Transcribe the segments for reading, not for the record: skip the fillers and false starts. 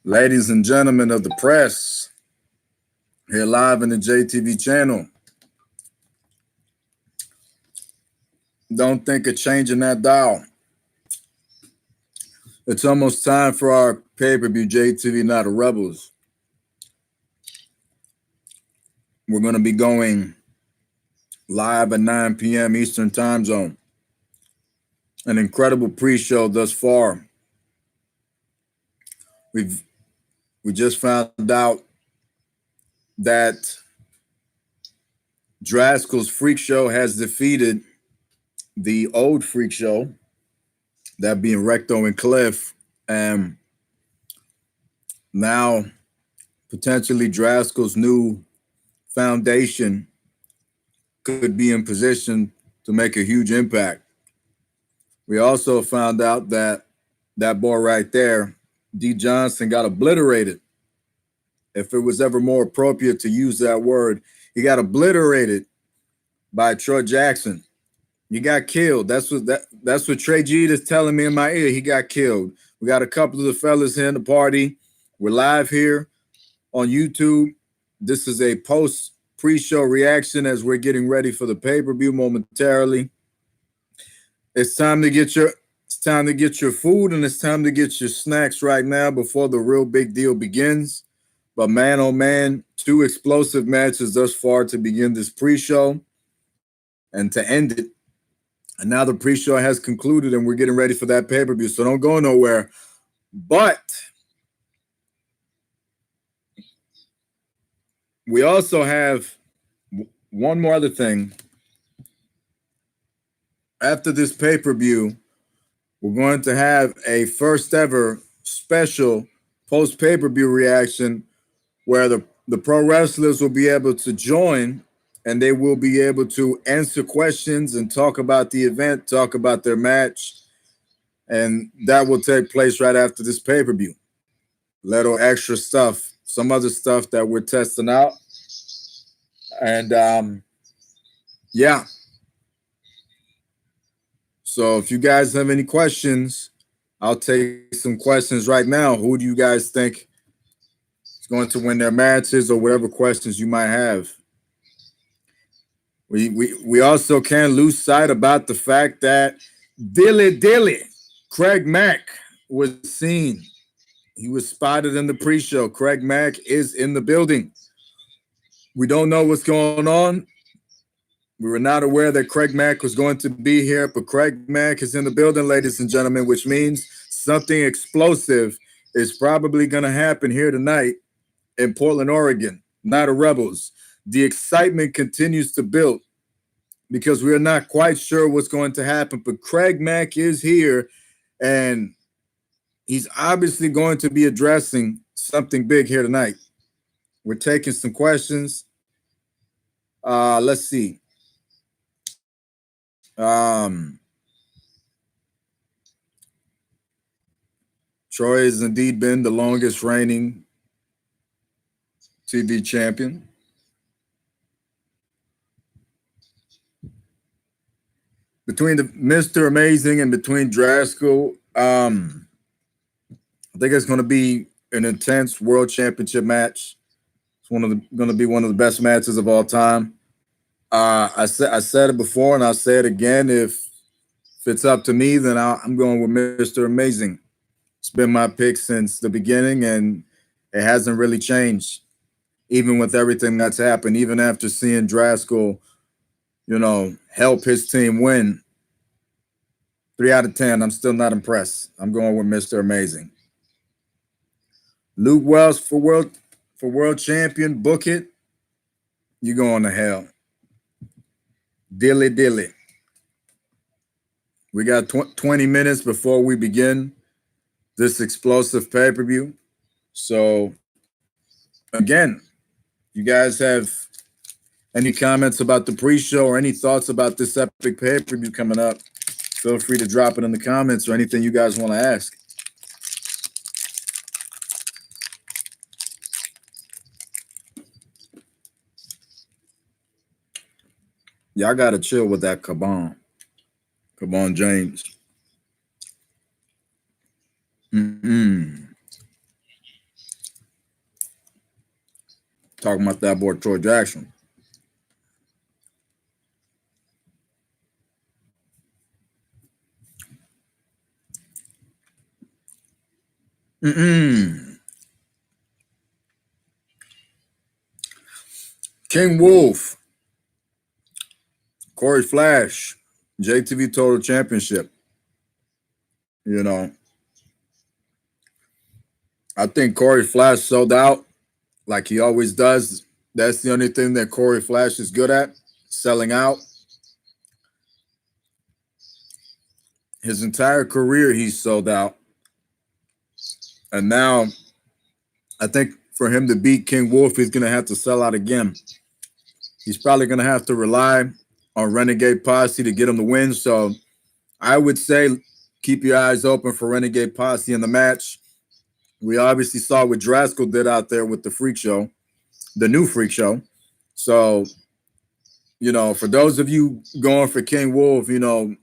Ladies and gentlemen of the press, here live in the JTV channel. Don't think of changing that dial. It's almost time for our pay-per-view JTV Night of Rebels. We're going to be going live at 9 p.m. Eastern Time Zone. An incredible pre-show thus far. We just found out that Draskill's Freak Show has defeated the old Freak Show, that being Recto and Cliff, and now potentially Draskill's new foundation could be in position to make a huge impact. We also found out that that boy right there, D. Johnson, got obliterated. If it was ever more appropriate to use that word, he got obliterated by Troy Jackson. He got killed. That's what Trey Jeter is telling me in my ear. He got killed. We got a couple of the fellas here in the party. We're live here on YouTube. This is a pre-show reaction as we're getting ready for the pay-per-view momentarily. It's time to get your food, and it's time to get your snacks right now before the real big deal begins. But man, oh man, two explosive matches thus far to begin this pre-show and to end it. And now the pre-show has concluded and we're getting ready for that pay-per-view. So don't go nowhere. But we also have one more other thing. After this pay-per-view, we're going to have a first ever special post pay-per-view reaction where the pro wrestlers will be able to join and they will be able to answer questions and talk about the event, talk about their match. And that will take place right after this pay-per-view. Little extra stuff, some other stuff that we're testing out. And yeah. So if you guys have any questions, I'll take some questions right now. Who do you guys think is going to win their matches, or whatever questions you might have? We also can't lose sight about the fact that Dilly Craig Mack was seen. He was spotted in the pre-show. Craig Mack is in the building. We don't know what's going on. We were not aware that Craig Mack was going to be here, but Craig Mack is in the building, ladies and gentlemen, which means something explosive is probably going to happen here tonight in Portland, Oregon. Night of Rebels. The excitement continues to build because we are not quite sure what's going to happen, but Craig Mack is here, and he's obviously going to be addressing something big here tonight. We're taking some questions. Let's see. Troy has indeed been the longest reigning TV champion. Between the Mr. Amazing and between Draskill, I think it's going to be an intense world championship match. It's going to be one of the best matches of all time. I said it before, and I'll say it again. If it's up to me, then I'm going with Mr. Amazing. It's been my pick since the beginning, and it hasn't really changed, even with everything that's happened. Even after seeing Draskill, help his team win, 3 out of 10, I'm still not impressed. I'm going with Mr. Amazing. Luke Wells for world champion. Book it. You're going to hell. Dilly. We got 20 minutes before we begin this explosive pay-per-view. So, again, you guys have any comments about the pre-show or any thoughts about this epic pay-per-view coming up, feel free to drop it in the comments, or anything you guys want to ask. Y'all got to chill with that Cabon James. Talking about that boy Troy Jackson. King Wolf, Corey Flash, JTV Total Championship. You know, I think Corey Flash sold out like he always does. That's the only thing that Corey Flash is good at, selling out. His entire career, he's sold out. And now I think for him to beat King Wolf, he's going to have to sell out again. He's probably going to have to rely on Renegade Posse to get him the win. So I would say keep your eyes open for Renegade Posse in the match. We obviously saw what Draskell did out there with the Freak Show, the new Freak Show. So, you know, for those of you going for King Wolf, you know,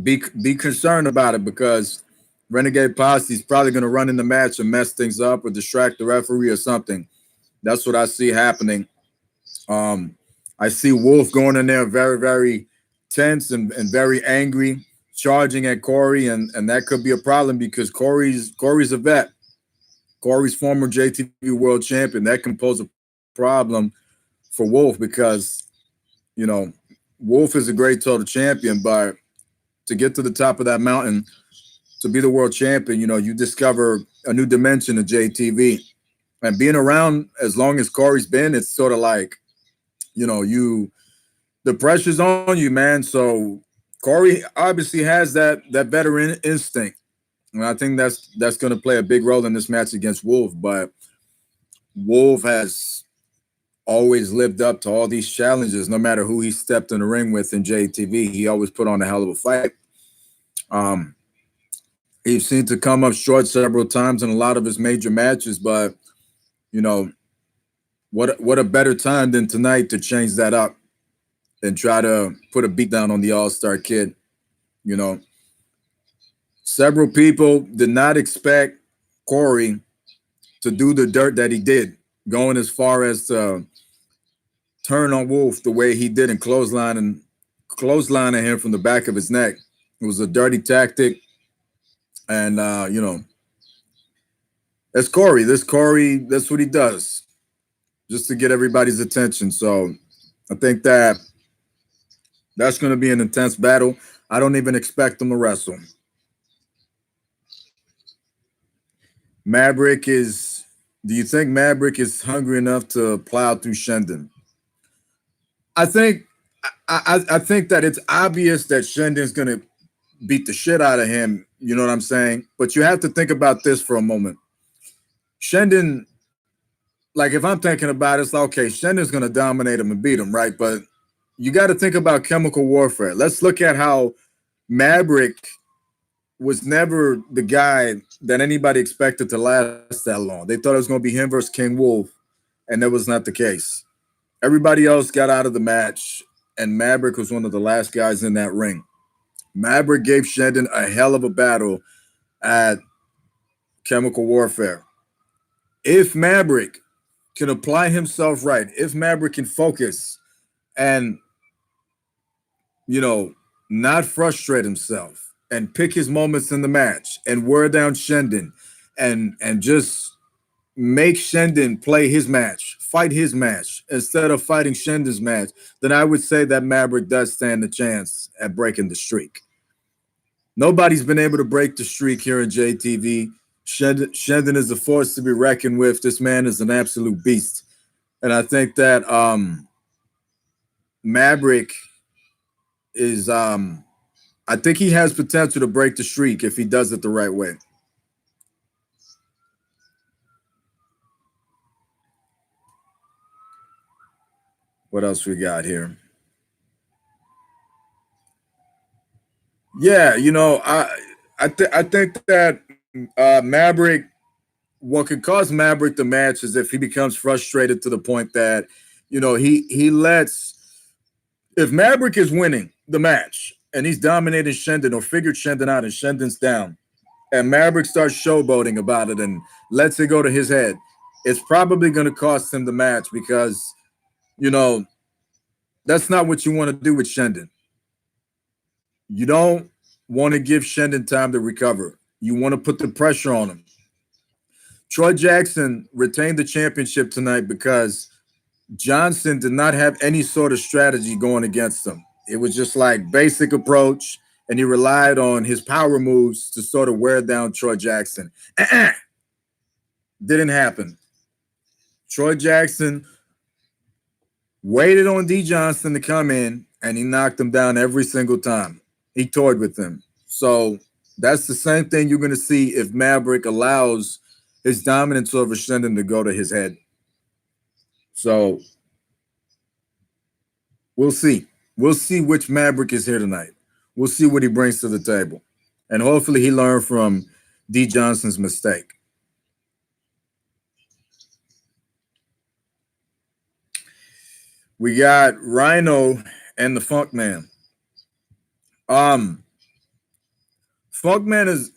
be concerned about it, because Renegade Posse is probably going to run in the match and mess things up or distract the referee or something. That's what I see happening. I see Wolf going in there very, very tense and very angry, charging at Corey, and that could be a problem because Corey's a vet. Corey's former JTV world champion. That can pose a problem for Wolf because, you know, Wolf is a great total champion, but to get to the top of that mountain, to be the world champion, you know, you discover a new dimension of JTV. And being around as long as Corey's been, it's sort of like, you know, the pressure's on you, man. So Corey obviously has that veteran instinct. And I think that's going to play a big role in this match against Wolf. But Wolf has always lived up to all these challenges, no matter who he stepped in the ring with in JTV. He always put on a hell of a fight. He seemed to come up short several times in a lot of his major matches, but, you know, what a better time than tonight to change that up and try to put a beat down on the All-Star Kid. You know, several people did not expect Corey to do the dirt that he did, going as far as to turn on Wolf the way he did and clotheslining him from the back of his neck. It was a dirty tactic. And, you know, that's Corey. That's what he does, just to get everybody's attention. So I think that's going to be an intense battle. I don't even expect them to wrestle. Do you think Maverick is hungry enough to plow through Shendon? I think that it's obvious that Shendon's going to beat the shit out of him. You know what I'm saying? But you have to think about this for a moment. Shendon, like if I'm thinking about it, it's like, okay, Shendon's going to dominate him and beat him, right? But you got to think about chemical warfare. Let's look at how Maverick was never the guy that anybody expected to last that long. They thought it was going to be him versus King Wolf, and that was not the case. Everybody else got out of the match, and Maverick was one of the last guys in that ring. Maverick gave Shendon a hell of a battle at chemical warfare. If Maverick can apply himself right, if Maverick can focus and, you know, not frustrate himself and pick his moments in the match and wear down Shendon and just make Shendon play his match, fight his match instead of fighting Shendon's match, then I would say that Maverick does stand a chance at breaking the streak. Nobody's been able to break the streak here in JTV. Shendon is a force to be reckoned with. This man is an absolute beast. And I think that Maverick is I think he has potential to break the streak if he does it the right way. What else we got here? Yeah, you know, I think that Maverick, what could cause Maverick the match is if he becomes frustrated to the point that, you know, he lets, if Maverick is winning the match and he's dominating Shendon or figured Shendon out and Shendon's down, and Maverick starts showboating about it and lets it go to his head, it's probably going to cost him the match because, you know, that's not what you want to do with Shendon. You don't want to give Shendon time to recover. You want to put the pressure on him. Troy Jackson retained the championship tonight because Johnson did not have any sort of strategy going against him. It was just like basic approach, and he relied on his power moves to sort of wear down Troy Jackson. Didn't happen. Troy Jackson waited on D. Johnson to come in, and he knocked him down every single time. He toyed with him. So that's the same thing you're going to see if Maverick allows his dominance over Shendon to go to his head. So we'll see. We'll see which Maverick is here tonight. We'll see what he brings to the table. And hopefully he learned from D. Johnson's mistake. We got Rhino and the Funk Man. Funk Man is,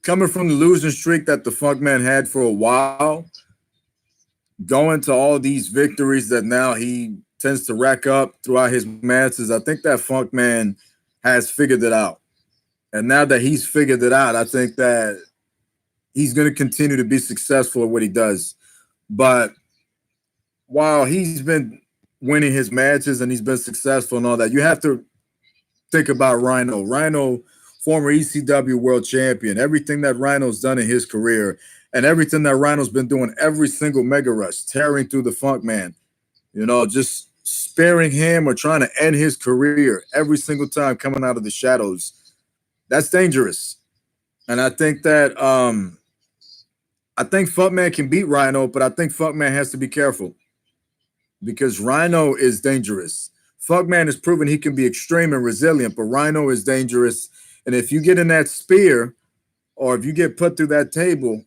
coming from the losing streak that the Funk Man had for a while, going to all these victories that now he tends to rack up throughout his matches. I think that Funk Man has figured it out. And now that he's figured it out, I think that he's going to continue to be successful at what he does. But while he's been winning his matches and he's been successful and all that, you have to think about Rhino. Rhino, former ECW world champion, everything that Rhino's done in his career and everything that Rhino's been doing every single Mega Rush, tearing through the Funk Man, just sparing him or trying to end his career every single time coming out of the shadows. That's dangerous. And I think that I think Funk Man can beat Rhino, but I think Funk Man has to be careful because Rhino is dangerous. Funk Man has proven he can be extreme and resilient, but Rhino is dangerous. And if you get in that spear, or if you get put through that table,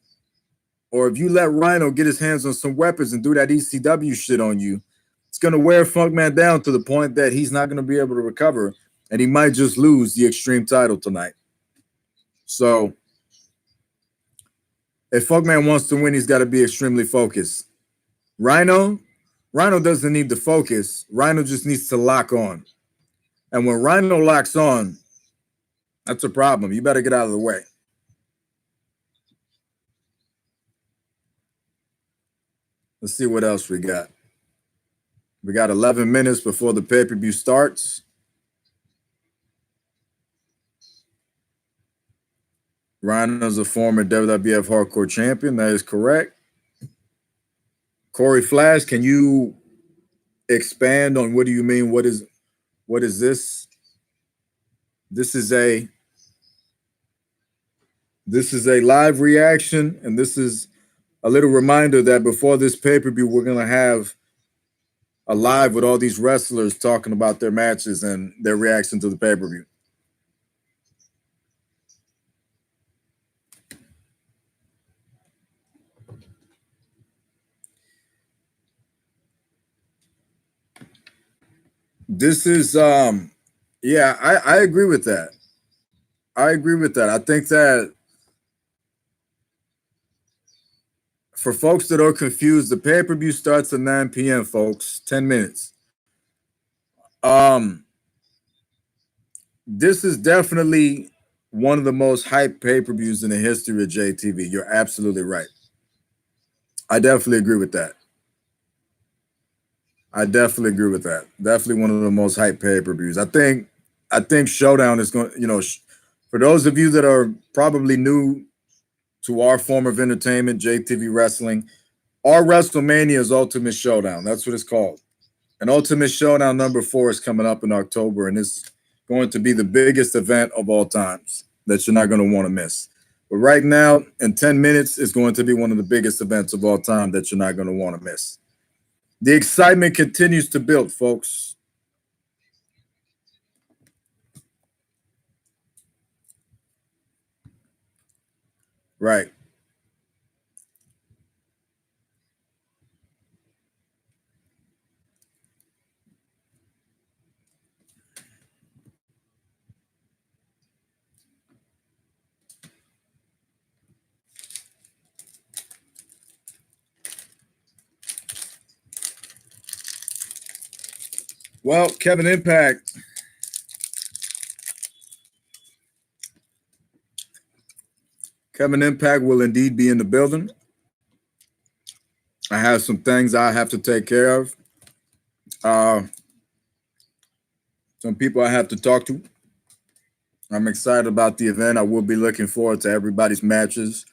or if you let Rhino get his hands on some weapons and do that ECW shit on you, it's going to wear Funk Man down to the point that he's not going to be able to recover, and he might just lose the Extreme title tonight. So if Funk Man wants to win, he's got to be extremely focused. Rhino doesn't need to focus. Rhino just needs to lock on. And when Rhino locks on, that's a problem. You better get out of the way. Let's see what else we got. We got 11 minutes before the pay-per-view starts. Rhino's a former WWF Hardcore Champion. That is correct. Corey Flash, can you expand on what do you mean? What is this? This is a live reaction, and this is a little reminder that before this pay-per-view, we're going to have a live with all these wrestlers talking about their matches and their reaction to the pay-per-view. This is yeah, I agree with that. I agree with that. I think that for folks that are confused, the pay-per-view starts at 9 p.m., folks. 10 minutes. This is definitely one of the most hyped pay-per-views in the history of JTV. You're absolutely right. I definitely agree with that. Definitely one of the most hyped pay-per-views. I think Showdown is going, for those of you that are probably new to our form of entertainment, JTV Wrestling, our WrestleMania is Ultimate Showdown. That's what it's called. And Ultimate Showdown number 4 is coming up in October, and it's going to be the biggest event of all times that you're not going to want to miss. But right now, in 10 minutes, it's going to be one of the biggest events of all time that you're not going to want to miss. The excitement continues to build, folks. Right. Well, Kevin Impact. Kevin Impact will indeed be in the building. I have some things I have to take care of. Some people I have to talk to. I'm excited about the event. I will be looking forward to everybody's matches.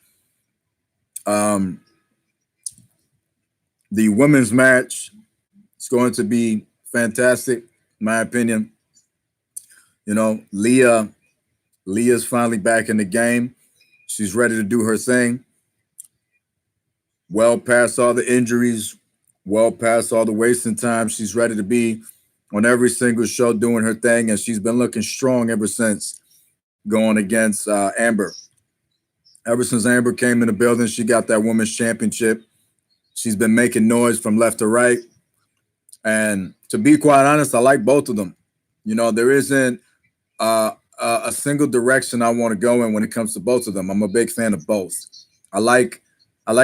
The women's match is going to be fantastic, in my opinion. You know, Leah's finally back in the game. She's ready to do her thing. Well past all the injuries, well past all the wasting time. She's ready to be on every single show doing her thing, and she's been looking strong ever since going against Amber. Ever since Amber came in the building, she got that women's championship. She's been making noise from left to right. And to be quite honest, I like both of them. You know, there isn't a single direction I want to go in when it comes to both of them. I'm a big fan of both. I like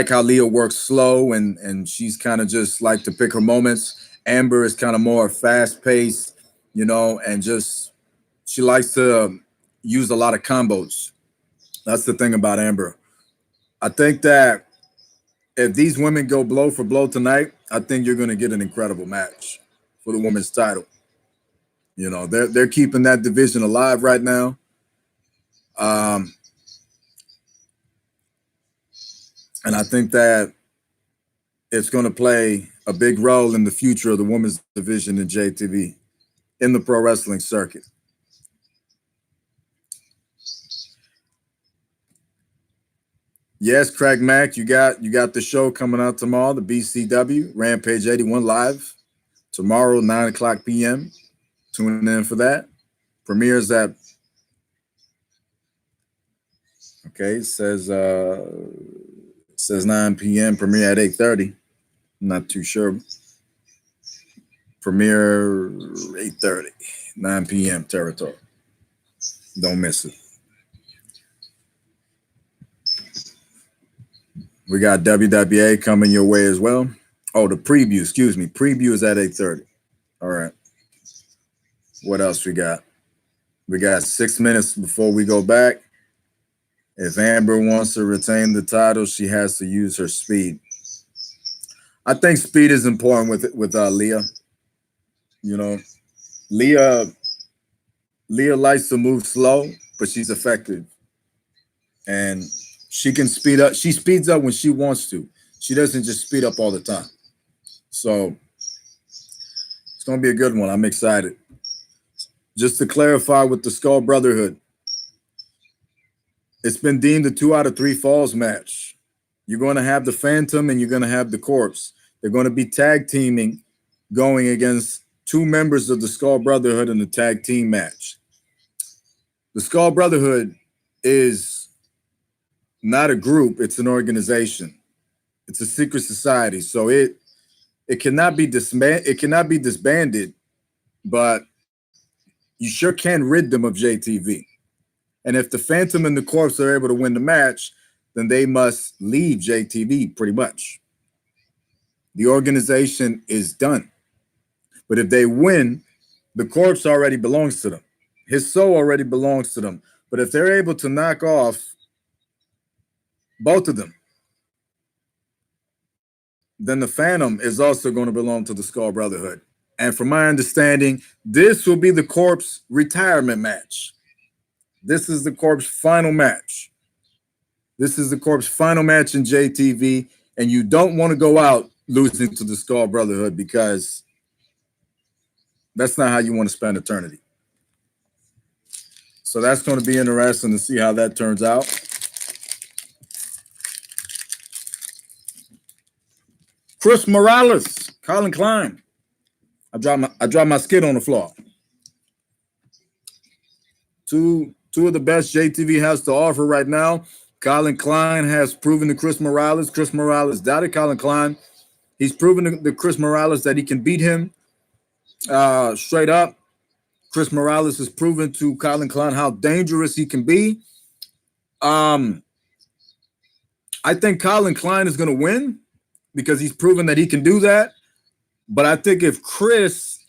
how Leah works slow and she's kind of just like to pick her moments. Amber is kind of more fast paced, you know, and just she likes to use a lot of combos. That's the thing about Amber. I think that if these women go blow for blow tonight, I think you're going to get an incredible match for the women's title. You know, they're keeping that division alive right now. And I think that it's going to play a big role in the future of the women's division in JTV, in the pro wrestling circuit. Yes, Craig Mack, you got the show coming out tomorrow, the BCW Rampage 81 live tomorrow, 9:00 p.m. Tune in for that. Premieres at it says 9 p.m. Premiere at 8:30. I'm not too sure. Premiere 8:30, 9 p.m. territory. Don't miss it. We got WWA coming your way as well. Oh, the preview, excuse me. Preview is at 8:30. All right. What else we got? We got 6 minutes before we go back. If Amber wants to retain the title, she has to use her speed. I think speed is important with Leah. You know, Leah likes to move slow, but she's effective. And she can speed up. She speeds up when she wants to. She doesn't just speed up all the time. So it's going to be a good one. I'm excited. Just to clarify with the Skull Brotherhood, it's been deemed a 2 out of 3 falls match. You're going to have the Phantom and you're going to have the Corpse. They're going to be tag teaming, going against 2 members of the Skull Brotherhood in the tag team match. The Skull Brotherhood is not a group, it's an organization. It's a secret society. So it cannot be disbanded, but you sure can rid them of JTV. And if the Phantom and the Corpse are able to win the match, then they must leave JTV pretty much. The organization is done. But if they win, the Corpse already belongs to them. His soul already belongs to them. But if they're able to knock off both of them, then the Phantom is also going to belong to the Skull Brotherhood. And from my understanding, this will be the Corpse retirement match. This is the Corpse final match. This is the Corpse final match in JTV, and you don't want to go out losing to the Skull Brotherhood because that's not how you want to spend eternity. So that's going to be interesting to see how that turns out. Chris Morales, Colin Klein. I dropped my skid on the floor. Two of the best JTV has to offer right now. Colin Klein has proven to Chris Morales. Chris Morales doubted Colin Klein. He's proven to Chris Morales that he can beat him straight up. Chris Morales has proven to Colin Klein how dangerous he can be. I think Colin Klein is going to win because he's proven that he can do that. But I think if Chris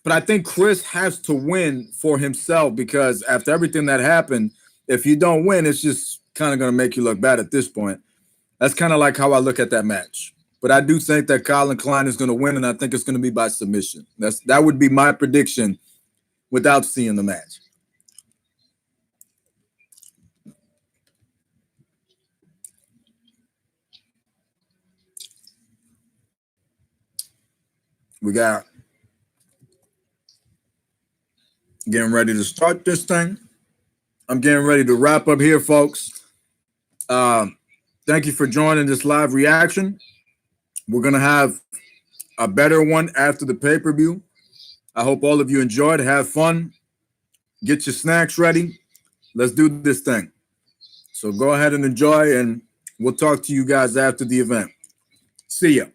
But I think Chris has to win for himself, because after everything that happened, if you don't win, it's just kind of going to make you look bad at this point. That's kind of like how I look at that match. But I do think that Colin Klein is going to win, and I think it's going to be by submission. That would be my prediction without seeing the match. We got getting ready to start this thing. I'm getting ready to wrap up here, folks. Thank you for joining this live reaction. We're going to have a better one after the pay-per-view. I hope all of you enjoyed. Have fun. Get your snacks ready. Let's do this thing. So go ahead and enjoy, and we'll talk to you guys after the event. See ya.